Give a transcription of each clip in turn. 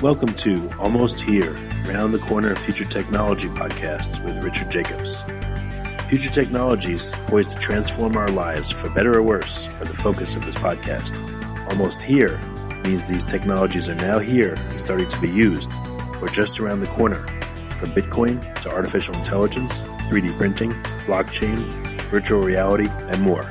Welcome to Almost Here, Round the Corner Future Technology podcasts with Richard Jacobs. Future technologies poised to transform our lives for better or worse are the focus of this podcast. Almost here means these technologies are now here and starting to be used, or just around the corner, from Bitcoin to artificial intelligence, 3D printing, blockchain, virtual reality, and more.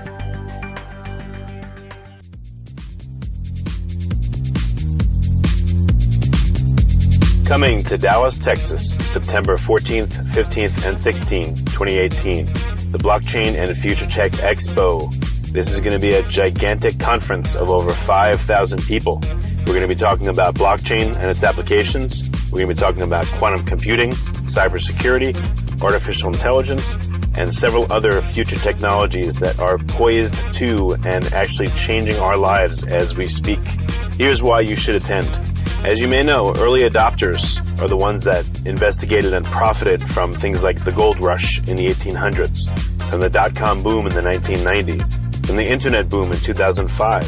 Coming to Dallas, Texas, September 14th, 15th, and 16th, 2018, the Blockchain and Future Tech Expo. This is going to be a gigantic conference of over 5,000 people. We're going to be talking about blockchain and its applications. We're going to be talking about quantum computing, cybersecurity, artificial intelligence, and several other future technologies that are poised to and actually changing our lives as we speak. Here's why you should attend. As you may know, early adopters are the ones that investigated and profited from things like the gold rush in the 1800s, from the dot-com boom in the 1990s, from the internet boom in 2005,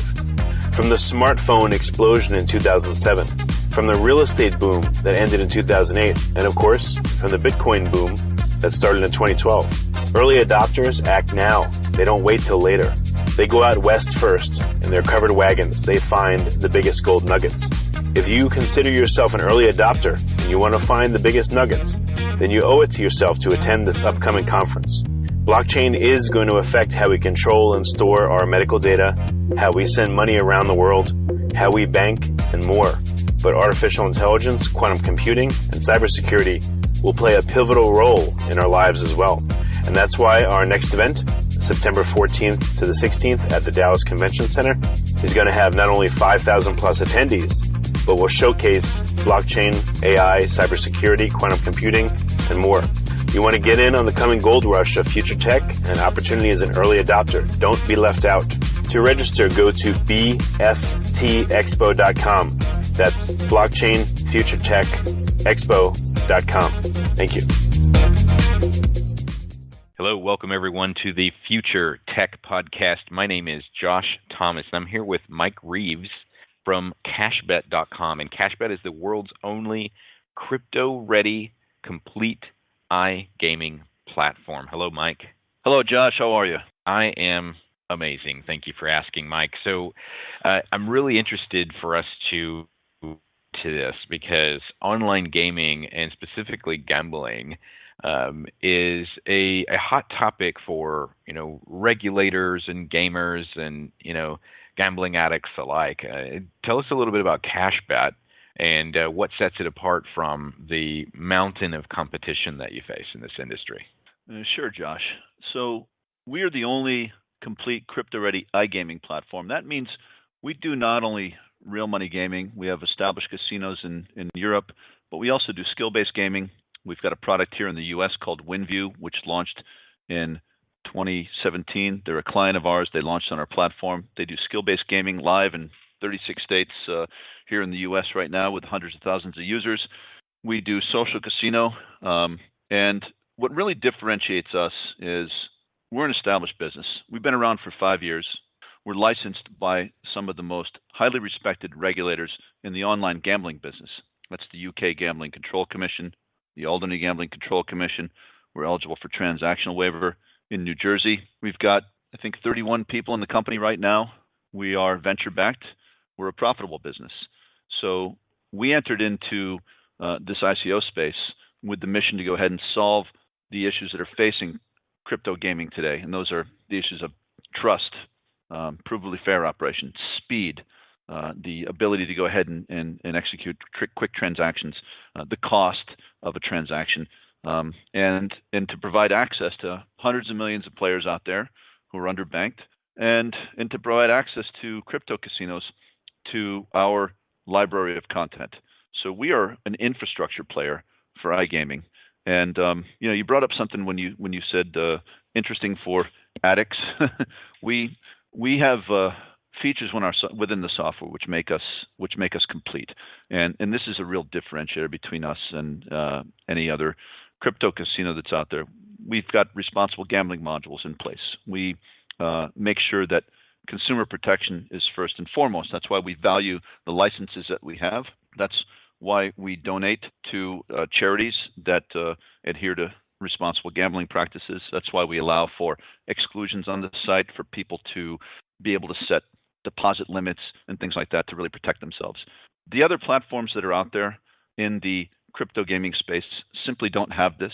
from the smartphone explosion in 2007, from the real estate boom that ended in 2008, and of course, from the Bitcoin boom that started in 2012. Early adopters act now. They don't wait till later. They go out west first. In their covered wagons, they find the biggest gold nuggets. If you consider yourself an early adopter and you want to find the biggest nuggets, then you owe it to yourself to attend this upcoming conference. Blockchain is going to affect how we control and store our medical data, how we send money around the world, how we bank, and more. But artificial intelligence, quantum computing, and cybersecurity will play a pivotal role in our lives as well. And that's why our next event, September 14th to the 16th at the Dallas Convention Center, is going to have not only 5,000 plus attendees, but will showcase blockchain, AI, cybersecurity, quantum computing, and more. You want to get in on the coming gold rush of future tech and opportunity as an early adopter. Don't be left out. To register, go to bftexpo.com. That's blockchainfuturetechexpo.com. Thank you. Hello, welcome everyone to the Future Tech Podcast. My name is Josh Thomas, and I'm here with Mike Reaves from Cashbet.com. And Cashbet is the world's only crypto-ready, complete iGaming platform. Hello, Mike. Hello, Josh. How are you? I am amazing. Thank you for asking, Mike. So I'm really interested for us to this because online gaming and specifically gambling is a hot topic for, regulators and gamers and, gambling addicts alike. Tell us a little bit about Cashbet and what sets it apart from the mountain of competition that you face in this industry. Sure, Josh. So we are the only complete crypto-ready iGaming platform. That means we do not only real money gaming. We have established casinos in Europe, but we also do skill-based gaming. We've got a product here in the U.S. called WinView, which launched in 2017. They're a client of ours. They launched on our platform. They do skill-based gaming live in 36 states here in the U.S. right now with hundreds of thousands of users. We do social casino. And what really differentiates us is we're an established business. We've been around for 5 years. We're licensed by some of the most highly respected regulators in the online gambling business. That's the UK Gambling Control Commission, the Albany Gambling Control Commission. We're eligible for transactional waiver in New Jersey. We've got, 31 people in the company right now. We are venture-backed. We're a profitable business. So we entered into this ICO space with the mission to go ahead and solve the issues that are facing crypto gaming today. And those are the issues of trust, provably fair operation, speed, the ability to go ahead and execute quick transactions, the cost of a transaction, and to provide access to hundreds of millions of players out there who are underbanked, and to provide access to crypto casinos to our library of content. So we are an infrastructure player for iGaming. And you brought up something when you said interesting for addicts. we have features within the software which make us complete, and this is a real differentiator between us and any other crypto casino that's out there. We've got responsible gambling modules in place. We make sure that consumer protection is first and foremost. That's why we value the licenses that we have. That's why we donate to charities that adhere to responsible gambling practices. That's why we allow for exclusions on the site for people to be able to set deposit limits and things like that to really protect themselves. The other platforms that are out there in the crypto gaming space simply don't have this.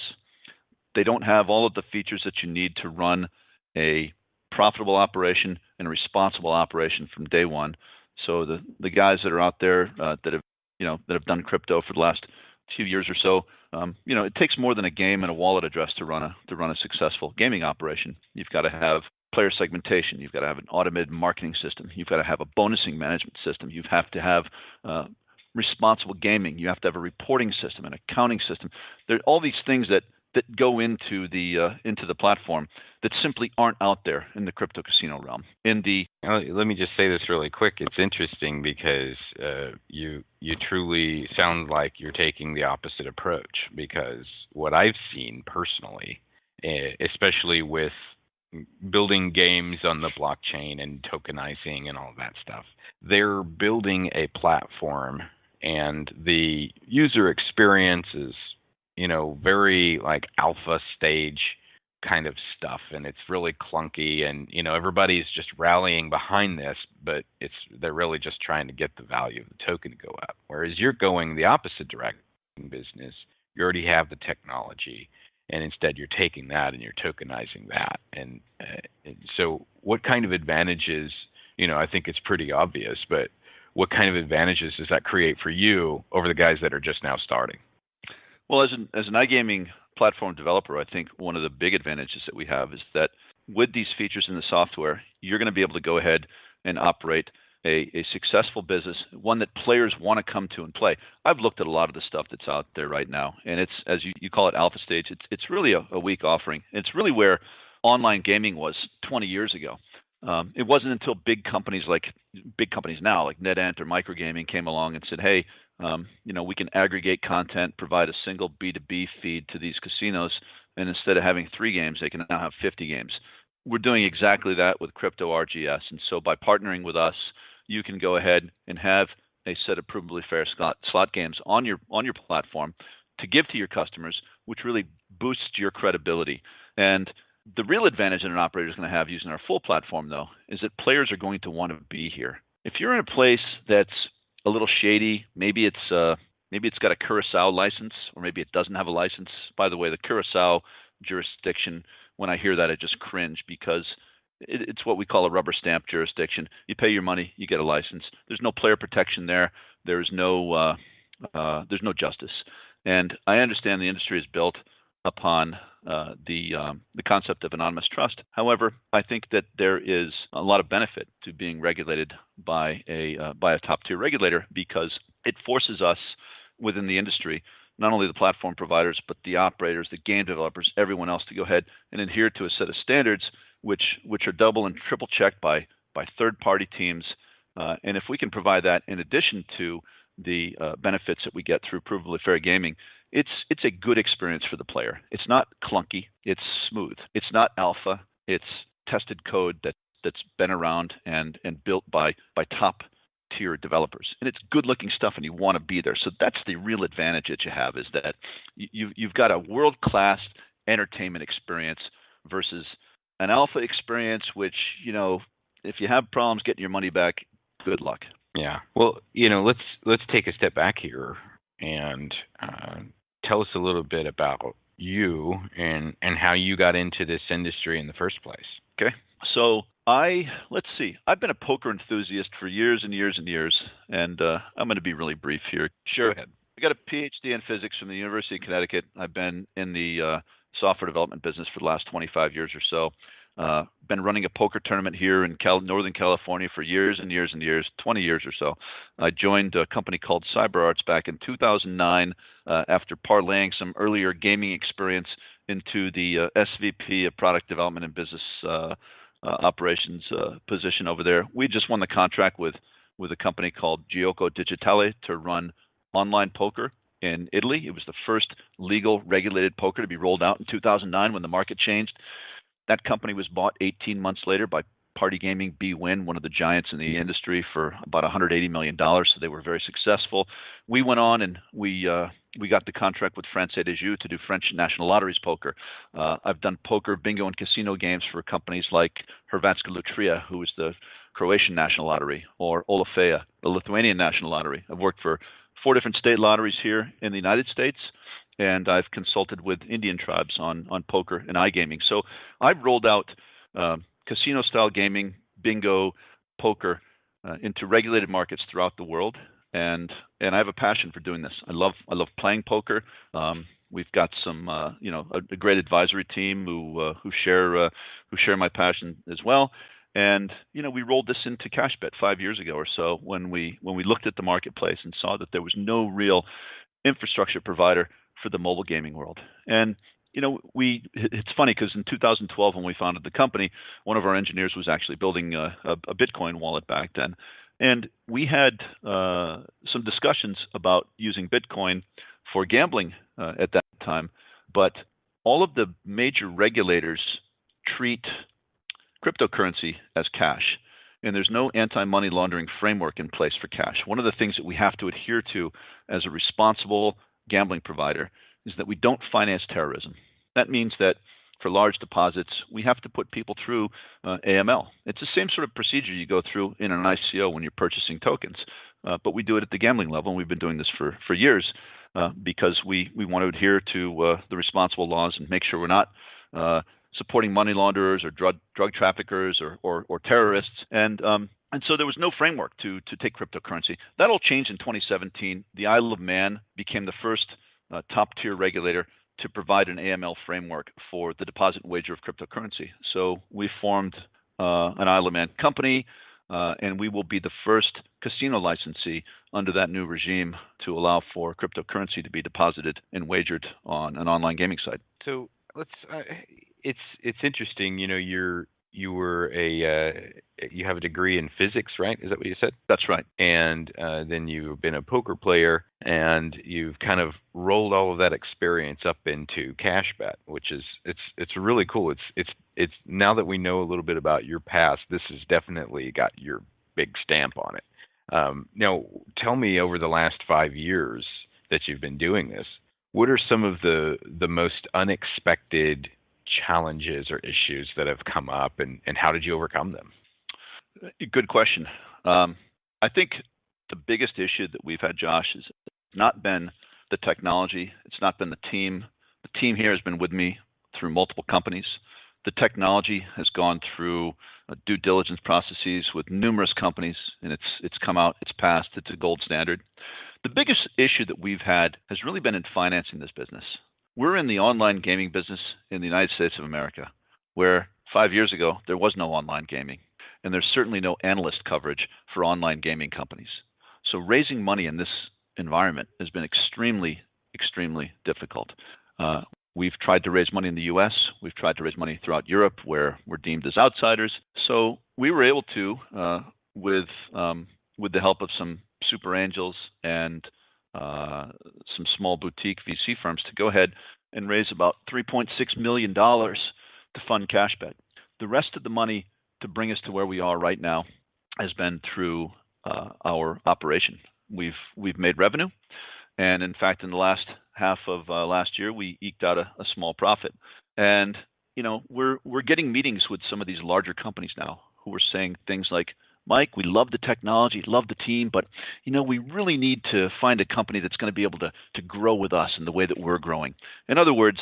They don't have all of the features that you need to run a profitable operation and a responsible operation from day one. So the guys that are out there that have done crypto for the last few years or so, it takes more than a game and a wallet address to run a successful gaming operation. You've got to have player segmentation. You've got to have an automated marketing system. You've got to have a bonusing management system. You have to have responsible gaming. You have to have a reporting system, an accounting system. There are all these things that go into the platform that simply aren't out there in the crypto casino realm. Let me just say this really quick. It's interesting because you truly sound like you're taking the opposite approach, because what I've seen personally, especially with building games on the blockchain and tokenizing and all that stuff, they're building a platform and the user experience is very like alpha stage kind of stuff, and it's really clunky, and everybody's just rallying behind this, but they're really just trying to get the value of the token to go up. Whereas you're going the opposite direction in business. You already have the technology, and instead you're taking that and you're tokenizing that. And so what kind of advantages, I think it's pretty obvious, but what kind of advantages does that create for you over the guys that are just now starting? Well, as an iGaming platform developer, I think one of the big advantages that we have is that with these features in the software, you're going to be able to go ahead and operate a successful business, one that players want to come to and play. I've looked at a lot of the stuff that's out there right now, and it's, as you call it, alpha stage. It's really a weak offering. It's really where online gaming was 20 years ago. It wasn't until big companies now, like NetEnt or Microgaming, came along and said, hey, we can aggregate content, provide a single B2B feed to these casinos, and instead of having 3 games, they can now have 50 games. We're doing exactly that with Crypto RGS, and so by partnering with us, you can go ahead and have a set of provably fair slot games on your platform to give to your customers, which really boosts your credibility. And the real advantage that an operator is going to have using our full platform, though, is that players are going to want to be here. If you're in a place that's a little shady, maybe it's got a Curacao license, or maybe it doesn't have a license. By the way, the Curacao jurisdiction, when I hear that, I just cringe, because it's what we call a rubber stamp jurisdiction. You pay your money, you get a license. There's no player protection there. There's no justice. And I understand the industry is built upon the concept of anonymous trust. However, I think that there is a lot of benefit to being regulated by a top tier regulator, because it forces us within the industry, not only the platform providers, but the operators, the game developers, everyone else, to go ahead and adhere to a set of standards which are double and triple checked by third party teams. And if we can provide that in addition to the benefits that we get through provably fair gaming, it's a good experience for the player. It's not clunky. It's smooth. It's not alpha. It's tested code that's been around and built by top tier developers. And it's good looking stuff, and you want to be there. So that's the real advantage that you have, is that you've got a world class entertainment experience versus an alpha experience, which, if you have problems getting your money back, good luck. Yeah. Well, let's take a step back here and tell us a little bit about you and how you got into this industry in the first place. Okay. So I've been a poker enthusiast for years and years and years, and I'm going to be really brief here. Sure. Go ahead. I got a PhD in physics from the University of Connecticut. I've been in the software development business for the last 25 years or so. Been running a poker tournament here in Northern California for years and years and years, 20 years or so. I joined a company called CyberArts back in 2009 after parlaying some earlier gaming experience into the SVP of product development and business operations position over there. We just won the contract with a company called Gioco Digitale to run online poker in Italy. It was the first legal regulated poker to be rolled out in 2009 when the market changed. That company was bought 18 months later by party gaming, bwin, one of the giants in the industry, for about $180 million. So they were very successful. We went on and we got the contract with Française des Jeux to do French National Lotteries poker. I've done poker, bingo, and casino games for companies like Hrvatska Lutrija, who is the Croatian National Lottery, or Olafea, the Lithuanian National Lottery. I've worked for 4 different state lotteries here in the United States, and I've consulted with Indian tribes on poker and iGaming. So I've rolled out casino-style gaming, bingo, poker into regulated markets throughout the world, and I have a passion for doing this. I love playing poker. We've got some a great advisory team who share my passion as well. And we rolled this into Cashbet 5 years ago or so when we looked at the marketplace and saw that there was no real infrastructure provider for the mobile gaming world. And it's funny because in 2012 when we founded the company, one of our engineers was actually building a Bitcoin wallet back then, and we had some discussions about using Bitcoin for gambling at that time. But all of the major regulators treat cryptocurrency as cash, and there's no anti-money laundering framework in place for cash. One of the things that we have to adhere to as a responsible gambling provider is that we don't finance terrorism. That means that for large deposits, we have to put people through AML. It's the same sort of procedure you go through in an ICO when you're purchasing tokens, but we do it at the gambling level, and we've been doing this for years because we want to adhere to the responsible laws and make sure we're not supporting money launderers or drug traffickers or terrorists. And so there was no framework to take cryptocurrency. That all changed in 2017. The Isle of Man became the first top-tier regulator to provide an AML framework for the deposit and wager of cryptocurrency. So we formed an Isle of Man company, and we will be the first casino licensee under that new regime to allow for cryptocurrency to be deposited and wagered on an online gaming site. So let's. It's interesting. You have a degree in physics, right? Is that what you said? That's right. And then you've been a poker player, and you've kind of rolled all of that experience up into Cashbet, which is it's really cool. It's now that we know a little bit about your past, this has definitely got your big stamp on it. Now, tell me, over the last 5 years that you've been doing this, what are some of the most unexpected challenges or issues that have come up, and how did you overcome them? Good question. I think the biggest issue that we've had, Josh, is not been the technology. It's not been the team. The team here has been with me through multiple companies. The technology has gone through due diligence processes with numerous companies, and it's come out, it's passed, it's a gold standard. The biggest issue that we've had has really been in financing this business. We're in the online gaming business in the United States of America, where 5 years ago there was no online gaming, and there's certainly no analyst coverage for online gaming companies. So raising money in this environment has been extremely, extremely difficult. We've tried to raise money in the U.S. We've tried to raise money throughout Europe, where we're deemed as outsiders. So we were able to, with the help of some super angels and some small boutique VC firms, to go ahead and raise about $3.6 million to fund Cashbet. The rest of the money to bring us to where we are right now has been through our operation. We've made revenue, and in fact, in the last half of last year, we eked out a small profit. And we're getting meetings with some of these larger companies now who are saying things like, Mike, we love the technology, love the team, but we really need to find a company that's going to be able to grow with us in the way that we're growing. In other words,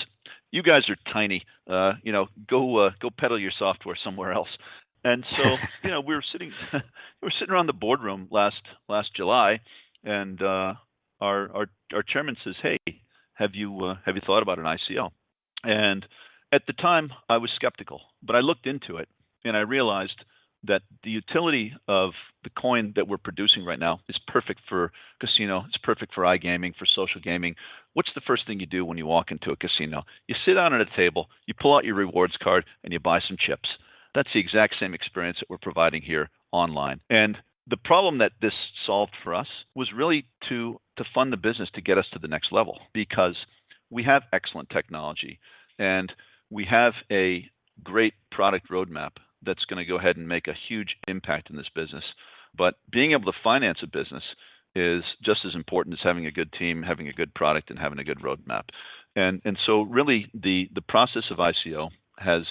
you guys are tiny. Go peddle your software somewhere else. And so, we were sitting around the boardroom last July, and our chairman says, "Hey, have you thought about an ICO?" And at the time, I was skeptical, but I looked into it, and I realized that the utility of the coin that we're producing right now is perfect for casino. It's perfect for iGaming, for social gaming. What's the first thing you do when you walk into a casino? You sit down at a table, you pull out your rewards card, and you buy some chips. That's the exact same experience that we're providing here online. And the problem that this solved for us was really to fund the business to get us to the next level, because we have excellent technology and we have a great product roadmap that's going to go ahead and make a huge impact in this business. But being able to finance a business is just as important as having a good team, having a good product, and having a good roadmap. And so really the process of ICO has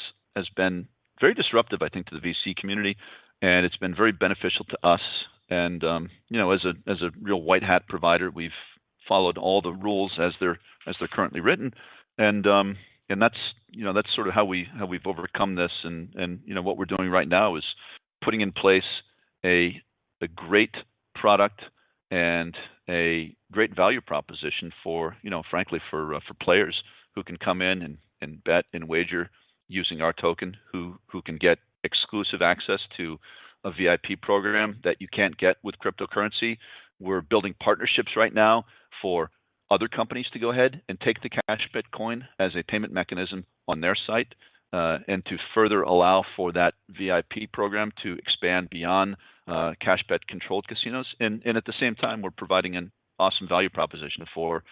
been very disruptive, I think, to the VC community, and it's been very beneficial to us. And as a real white hat provider, we've followed all the rules as they're currently written, and that's sort of how we've overcome this. And what we're doing right now is putting in place a great product and a great value proposition for frankly for players who can come in and bet and wager using our token, who can get exclusive access to a VIP program that you can't get with cryptocurrency. We're building partnerships right now for other companies to go ahead and take the Cashbet coin as a payment mechanism on their site, and to further allow for that VIP program to expand beyond Cashbet controlled casinos. And at the same time, we're providing an awesome value proposition for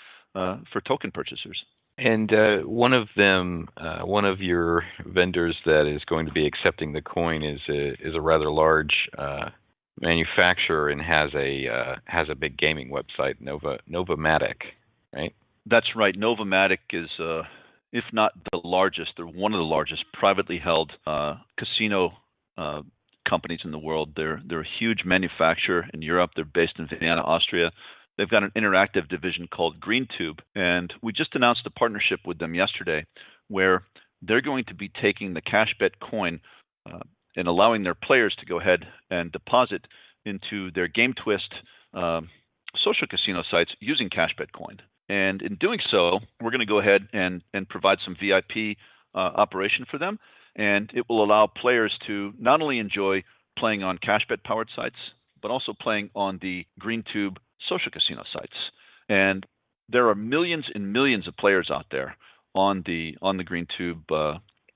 token purchasers. And one of your vendors that is going to be accepting the coin is a rather large manufacturer and has a big gaming website, Novamatic, right? That's right. Novamatic is, if not the largest, they're one of the largest privately held casino companies in the world. They're a huge manufacturer in Europe. They're based in Vienna, Austria. They've got an interactive division called GreenTube, and we just announced a partnership with them yesterday where they're going to be taking the Cashbet coin and allowing their players to go ahead and deposit into their GameTwist social casino sites using Cashbet coin. And in doing so, we're going to go ahead and provide some VIP operation for them, and it will allow players to not only enjoy playing on Cashbet-powered sites, but also playing on the GreenTube social casino sites. And there are millions and millions of players out there on the GreenTube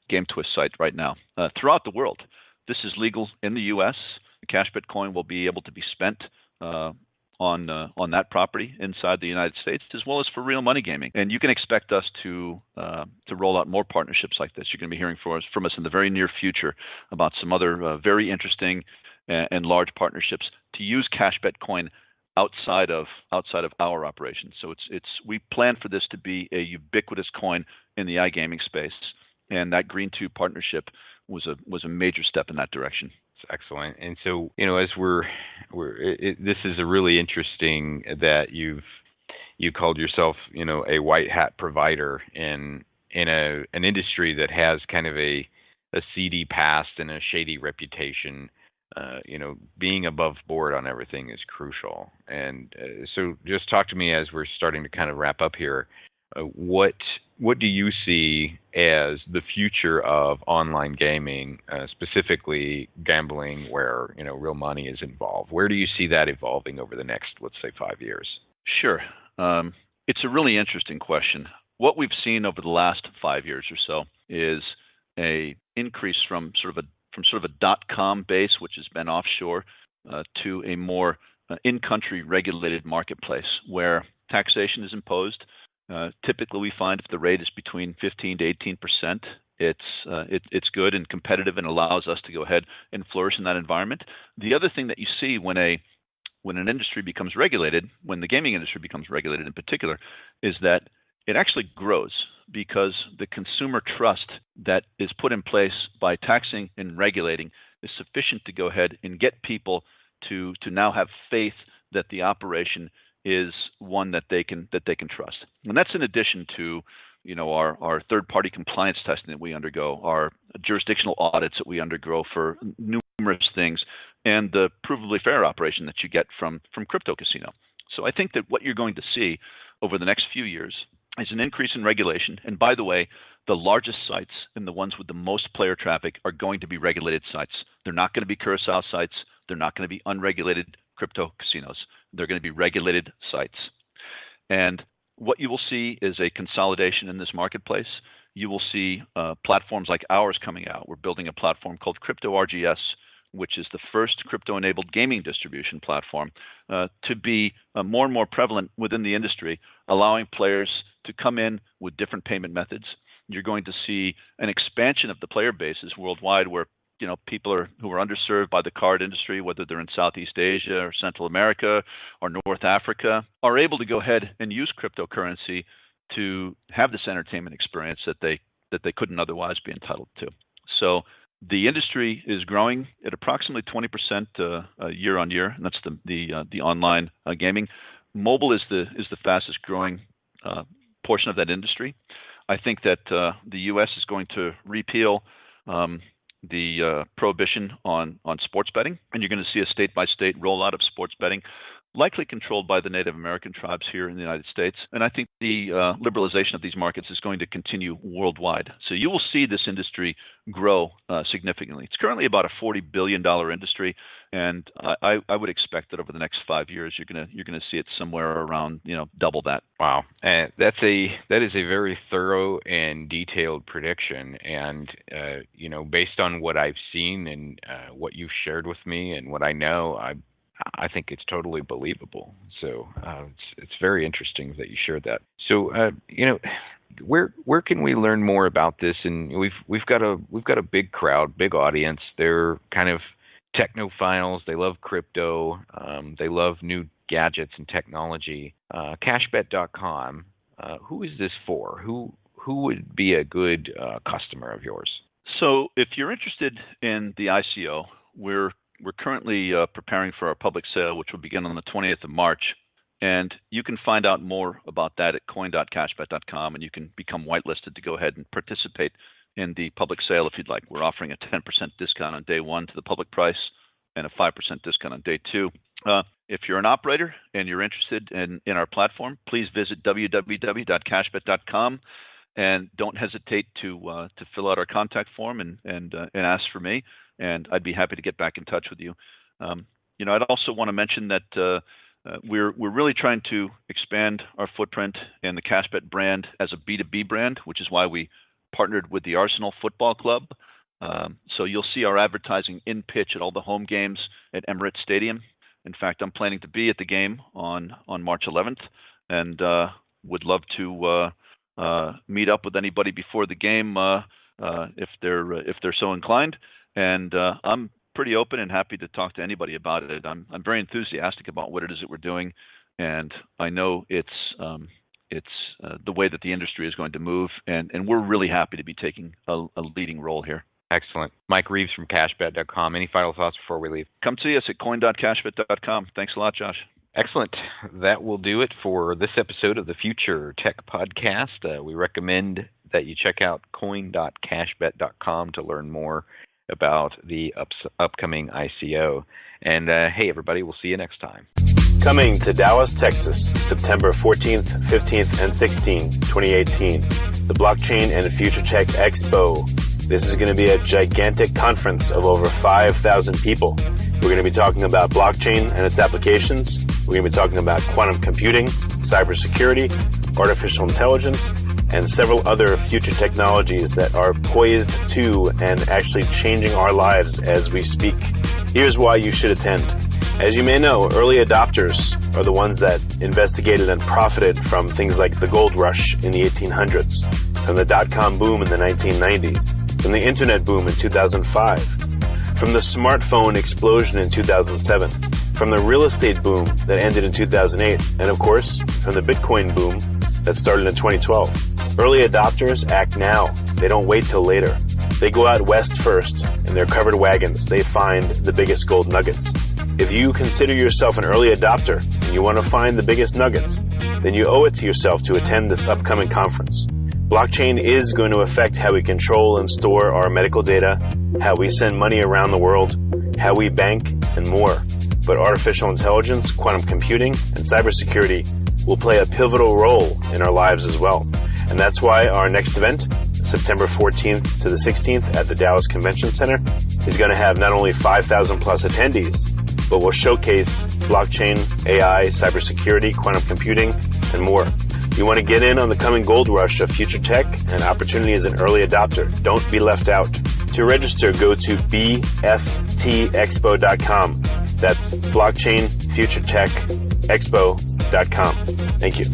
GameTwist site right now throughout the world. This is legal in the U.S. The Cashbet coin will be able to be spent on that property inside the United States, as well as for real money gaming. And you can expect us to roll out more partnerships like this. You're going to be hearing from us in the very near future about some other very interesting and large partnerships to use Cashbet coin outside of our operations. So we plan for this to be a ubiquitous coin in the iGaming space, and that GreenTube partnership was a major step in that direction. It's excellent. And so, as this is a really interesting that you called yourself, a white hat provider in an industry that has kind of a seedy past and a shady reputation. Being above board on everything is crucial. And so just talk to me as we're starting to kind of wrap up here. What do you see as the future of online gaming, specifically gambling where, real money is involved? Where do you see that evolving over the next, let's say, 5 years? Sure. It's a really interesting question. What we've seen over the last 5 years or so is a increase from sort of a dot-com base, which has been offshore, to a more in-country regulated marketplace where taxation is imposed. Typically, we find if the rate is between 15 to 18%, it's good and competitive and allows us to go ahead and flourish in that environment. The other thing that you see when an industry becomes regulated, when the gaming industry becomes regulated in particular, is that it actually grows because the consumer trust that is put in place by taxing and regulating is sufficient to go ahead and get people to now have faith that the operation is one that they can trust. And that's in addition to our third-party compliance testing that we undergo, our jurisdictional audits that we undergo for numerous things, and the provably fair operation that you get from crypto casino. So I think that what you're going to see over the next few years is an increase in regulation. And by the way, the largest sites and the ones with the most player traffic are going to be regulated sites. They're not going to be Curacao sites. They're not going to be unregulated crypto casinos. They're going to be regulated sites. And what you will see is a consolidation in this marketplace. You will see platforms like ours coming out. We're building a platform called Crypto RGS, which is the first crypto-enabled gaming distribution platform to be more and more prevalent within the industry, allowing players to come in with different payment methods. You're going to see an expansion of the player bases worldwide where people who are underserved by the card industry, whether they're in Southeast Asia or Central America or North Africa, are able to go ahead and use cryptocurrency to have this entertainment experience that they couldn't otherwise be entitled to. So the industry is growing at approximately 20% year on year, and that's the online gaming. Mobile is the fastest growing portion of that industry. I think that the U.S. is going to repeal the prohibition on sports betting, and you're going to see a state-by-state rollout of sports betting, likely controlled by the Native American tribes here in the United States. And I think the liberalization of these markets is going to continue worldwide. So you will see this industry grow significantly. It's currently about a $40 billion industry, and I would expect that over the next 5 years you're going to see it somewhere around double that. Wow, and that is a very thorough and detailed prediction. And based on what I've seen and what you've shared with me and what I know, I think it's totally believable. So it's very interesting that you shared that. So where can we learn more about this? And we've got a big crowd, big audience. They're kind of technophiles. They love crypto. They love new gadgets and technology. Cashbet.com. Who is this for? Who would be a good customer of yours? So if you're interested in the ICO, we're currently preparing for our public sale, which will begin on the 20th of March. And you can find out more about that at coin.cashbet.com, and you can become whitelisted to go ahead and participate in the public sale if you'd like. We're offering a 10% discount on day one to the public price and a 5% discount on day two. If you're an operator and you're interested in our platform, please visit www.cashbet.com and don't hesitate to fill out our contact form and ask for me, and I'd be happy to get back in touch with you. I'd also want to mention that we're really trying to expand our footprint and the Cashbet brand as a B2B brand, which is why we partnered with the Arsenal Football Club. So you'll see our advertising in pitch at all the home games at Emirates Stadium. In fact, I'm planning to be at the game on March 11th, and would love to meet up with anybody before the game if they're so inclined. And I'm pretty open and happy to talk to anybody about it. I'm very enthusiastic about what it is that we're doing, and I know it's the way that the industry is going to move, and we're really happy to be taking a leading role here. Excellent. Mike Reaves from Cashbet.com. Any final thoughts before we leave? Come see us at coin.cashbet.com. Thanks a lot, Josh. Excellent. That will do it for this episode of the Future Tech Podcast. We recommend that you check out coin.cashbet.com to learn more about the upcoming ICO. And hey, everybody, we'll see you next time. Coming to Dallas, Texas, September 14th, 15th, and 16th, 2018, the Blockchain and Future Tech Expo. This is going to be a gigantic conference of over 5,000 people. We're going to be talking about blockchain and its applications. We're going to be talking about quantum computing, cybersecurity, artificial intelligence, and several other future technologies that are poised to and actually changing our lives as we speak. Here's why you should attend. As you may know, early adopters are the ones that investigated and profited from things like the gold rush in the 1800s, from the dot-com boom in the 1990s, from the internet boom in 2005, from the smartphone explosion in 2007, from the real estate boom that ended in 2008, and of course, from the Bitcoin boom that started in 2012. Early adopters act now. They don't wait till later. They go out west first. In their covered wagons, they find the biggest gold nuggets. If you consider yourself an early adopter and you want to find the biggest nuggets, then you owe it to yourself to attend this upcoming conference. Blockchain is going to affect how we control and store our medical data, how we send money around the world, how we bank, and more. But artificial intelligence, quantum computing, and cybersecurity will play a pivotal role in our lives as well. And that's why our next event, September 14th to the 16th at the Dallas Convention Center, is going to have not only 5,000 plus attendees, but will showcase blockchain, AI, cybersecurity, quantum computing, and more. You want to get in on the coming gold rush of future tech and opportunity as an early adopter. Don't be left out. To register, go to bftexpo.com. That's Blockchain Future Tech Expo.com. Thank you.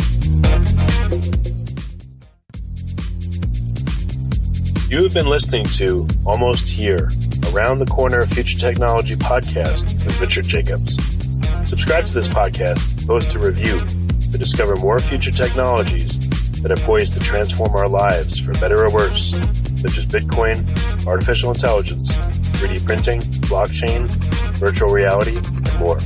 You have been listening to Almost Here, a Around the Corner Future Technology podcast with Richard Jacobs. Subscribe to this podcast, post a review to discover more future technologies that are poised to transform our lives for better or worse, such as Bitcoin, artificial intelligence, 3D printing, blockchain, virtual reality, and more.